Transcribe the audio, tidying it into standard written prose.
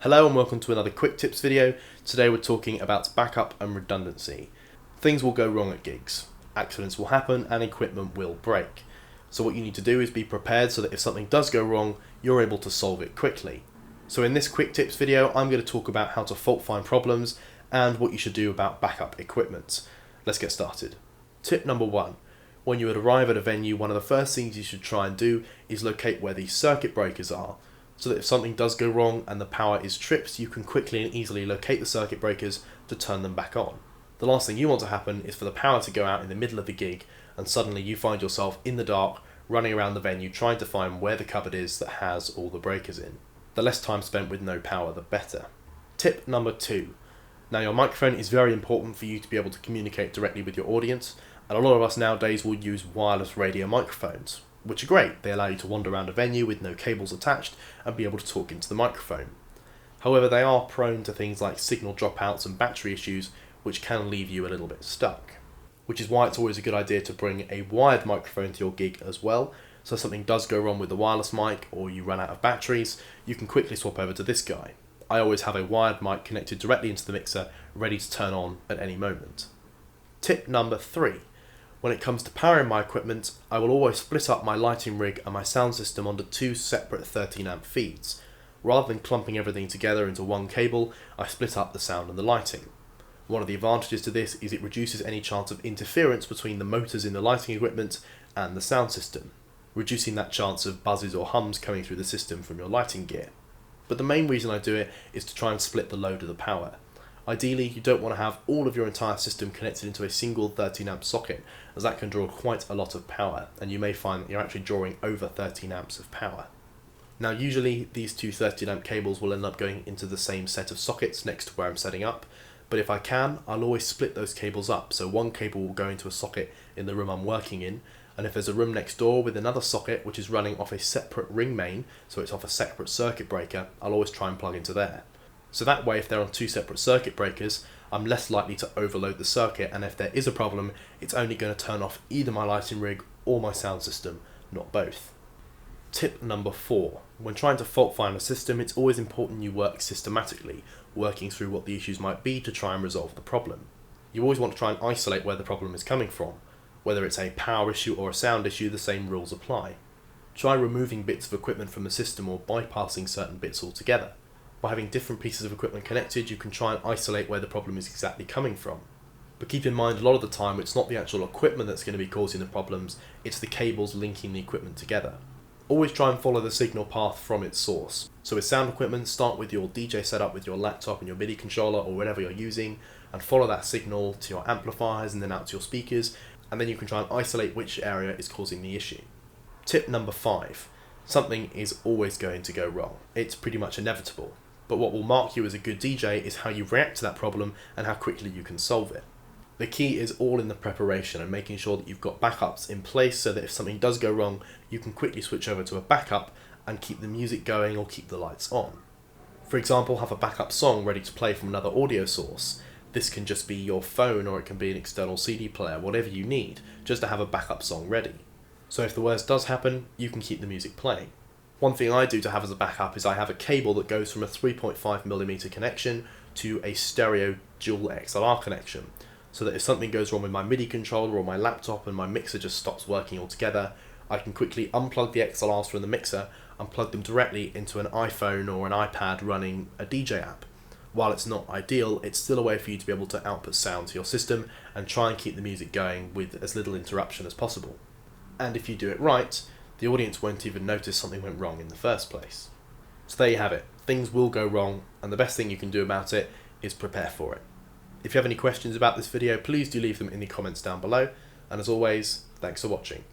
Hello and welcome to another quick tips video. Today we're talking about backup and redundancy. Things will go wrong at gigs, accidents will happen and equipment will break. So what you need to do is be prepared so that if something does go wrong, you're able to solve it quickly. So in this quick tips video, I'm going to talk about how to fault find problems and what you should do about backup equipment. Let's get started. Tip number 1. When you arrive at a venue, one of the first things you should try and do is locate where the circuit breakers are, so that if something does go wrong and the power is tripped, you can quickly and easily locate the circuit breakers to turn them back on. The last thing you want to happen is for the power to go out in the middle of the gig and suddenly you find yourself in the dark running around the venue trying to find where the cupboard is that has all the breakers in. The less time spent with no power, the better. Tip number 2. Now your microphone is very important for you to be able to communicate directly with your audience, and a lot of us nowadays will use wireless radio microphones, which are great. They allow you to wander around a venue with no cables attached and be able to talk into the microphone. However, they are prone to things like signal dropouts and battery issues, which can leave you a little bit stuck. Which is why it's always a good idea to bring a wired microphone to your gig as well, so if something does go wrong with the wireless mic or you run out of batteries, you can quickly swap over to this guy. I always have a wired mic connected directly into the mixer, ready to turn on at any moment. Tip number 3. When it comes to powering my equipment, I will always split up my lighting rig and my sound system onto 2 separate 13 amp feeds. Rather than clumping everything together into one cable, I split up the sound and the lighting. One of the advantages to this is it reduces any chance of interference between the motors in the lighting equipment and the sound system, reducing that chance of buzzes or hums coming through the system from your lighting gear. But the main reason I do it is to try and split the load of the power. Ideally, you don't want to have all of your entire system connected into a single 13 amp socket, as that can draw quite a lot of power, and you may find that you're actually drawing over 13 amps of power. Now usually these two 13 amp cables will end up going into the same set of sockets next to where I'm setting up, but if I can, I'll always split those cables up, so one cable will go into a socket in the room I'm working in, and if there's a room next door with another socket which is running off a separate ring main, so it's off a separate circuit breaker, I'll always try and plug into there. So that way, if they're on 2 separate circuit breakers, I'm less likely to overload the circuit, and if there is a problem, it's only going to turn off either my lighting rig or my sound system, not both. Tip number 4. When trying to fault find a system, it's always important you work systematically, working through what the issues might be to try and resolve the problem. You always want to try and isolate where the problem is coming from. Whether it's a power issue or a sound issue, the same rules apply. Try removing bits of equipment from the system or bypassing certain bits altogether. By having different pieces of equipment connected, you can try and isolate where the problem is exactly coming from. But keep in mind, a lot of the time it's not the actual equipment that's going to be causing the problems, it's the cables linking the equipment together. Always try and follow the signal path from its source. So with sound equipment, start with your DJ setup with your laptop and your MIDI controller or whatever you're using, and follow that signal to your amplifiers and then out to your speakers, and then you can try and isolate which area is causing the issue. Tip number 5. Something is always going to go wrong. It's pretty much inevitable. But what will mark you as a good DJ is how you react to that problem and how quickly you can solve it. The key is all in the preparation and making sure that you've got backups in place so that if something does go wrong, you can quickly switch over to a backup and keep the music going or keep the lights on. For example, have a backup song ready to play from another audio source. This can just be your phone or it can be an external CD player, whatever you need, just to have a backup song ready. So if the worst does happen, you can keep the music playing. One thing I do to have as a backup is I have a cable that goes from a 3.5mm connection to a stereo dual XLR connection, so that if something goes wrong with my MIDI controller or my laptop and my mixer just stops working altogether, I can quickly unplug the XLRs from the mixer and plug them directly into an iPhone or an iPad running a DJ app. While it's not ideal, it's still a way for you to be able to output sound to your system and try and keep the music going with as little interruption as possible. And if you do it right, the audience won't even notice something went wrong in the first place. So there you have it. Things will go wrong, and the best thing you can do about it is prepare for it. If you have any questions about this video, please do leave them in the comments down below, and as always, thanks for watching.